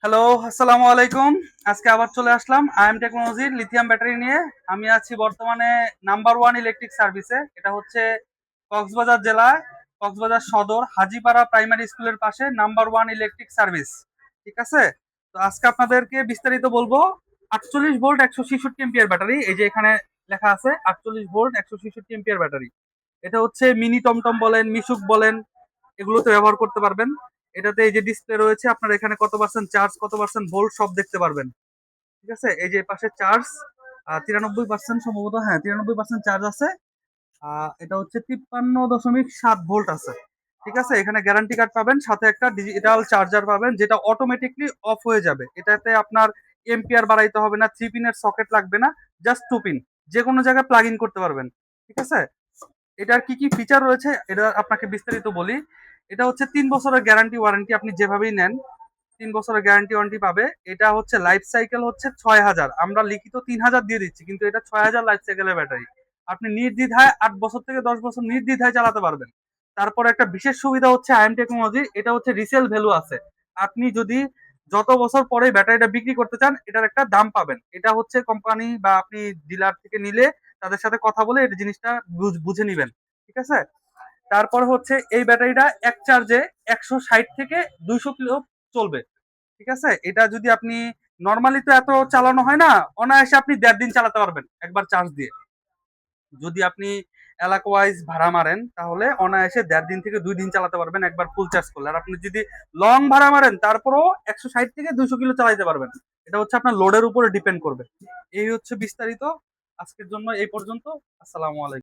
Hello, আসসালামু আলাইকুম। আজকে আবার চলে আসলাম আইএম টেকনোলজির লিথিয়াম ব্যাটারি নিয়ে। আমি আছি বর্তমানে নাম্বার ওয়ান ইলেকট্রিক সার্ভিসে। এটা হচ্ছে কক্সবাজার জেলায়, কক্সবাজার সদর হাজীপাড়া প্রাইমারি স্কুলের পাশে নাম্বার ওয়ান ইলেকট্রিক সার্ভিস। ঠিক আছে? তো আজকে আপনাদেরকে বিস্তারিত বলবো। 48 ভোল্ট 166 এম্পিয়ার ব্যাটারি, এই যে এখানে লেখা আছে 48 ভোল্ট 166 এম্পিয়ার ব্যাটারি। এটা হচ্ছে মিনি টমটম বলেন, মিশুক বলেন, এগুলোতে ব্যবহার করতে পারবেন। এটাতে এই যে ডিসপ্লে রয়েছে, আপনার এখানে কত পার্সেন্ট চার্জ, কত পার্সেন্ট ভোল্ট সব দেখতে পারবেন। ঠিক আছে? এই যে পাশে চার্জ 93% সম্ভবত, হ্যাঁ 93% চার্জ আছে। এটা হচ্ছে 53.7 ভোল্ট আছে। ঠিক আছে? এখানে গ্যারান্টি কার্ড পাবেন, সাথে একটা ডিজিটাল চার্জার পাবেন যেটা অটোমেটিকলি অফ হয়ে যাবে। এটাতে আপনার এম্পিয়ার বাড়াইতে হবে না, 3 পিনের সকেট লাগবে না, জাস্ট 2 পিন। যে কোনো জায়গায় প্লাগ ইন করতে পারবেন। ঠিক আছে? এটার কি কি ফিচার রয়েছে এটা আপনাকে বিস্তারিত বলি। এটা হচ্ছে 3 বছরের গ্যারান্টি ওয়ারেন্টি, আপনি যেভাবেই নেন 3 বছরের গ্যারান্টি ওয়ারেন্টি পাবে। এটা হচ্ছে লাইফ সাইকেল হচ্ছে 6,000, আমরা লিখিত 3,000 দিয়ে দিচ্ছি, কিন্তু এটা 6,000 লাইফ সাইকেলের ব্যাটারি। আপনি নির্দ্বিধায় 8 বছর থেকে 10 বছর নির্দ্বিধায় চালাতে পারবেন। তারপর একটা বিশেষ সুবিধা হচ্ছে আইএম টেকনোলজি, এটা হচ্ছে রিসেল ভ্যালু আছে। আপনি যদি যত বছর পরে ব্যাটারিটা বিক্রি করতে চান, এটার একটা দাম পাবেন। এটা হচ্ছে কোম্পানি বা আপনি ডিলার থেকে নিলে তাদের সাথে কথা বলে এই জিনিসটা বুঝে নিবেন। ঠিক আছে? তারপর হচ্ছে এই ব্যাটারিটা এক চার্জে 160 থেকে 200 কিলো চলবে। ঠিক আছে? এটা যদি আপনি নর্মালি তো এত চালানো হয় না, অনায়াসে আপনি 1.5 দিন চালাতে পারবেন একবার চার্জ দিয়ে। যদি আপনি এলাকা ওয়াইজ ভাড়া মারেন তাহলে অনায়াসে 1.5 দিন থেকে 2 দিন চালাতে পারবেন একবার ফুল চার্জ করলে। আর আপনি যদি লং ভাড়া মারেন তারপরেও 160 থেকে 200 কিলো চালাতে পারবেন। এটা হচ্ছে আপনার লোডের উপরে ডিপেন্ড করবে। এই হচ্ছে বিস্তারিত। আজকের জন্য এই পর্যন্ত। আসসালামু আলাইকুম।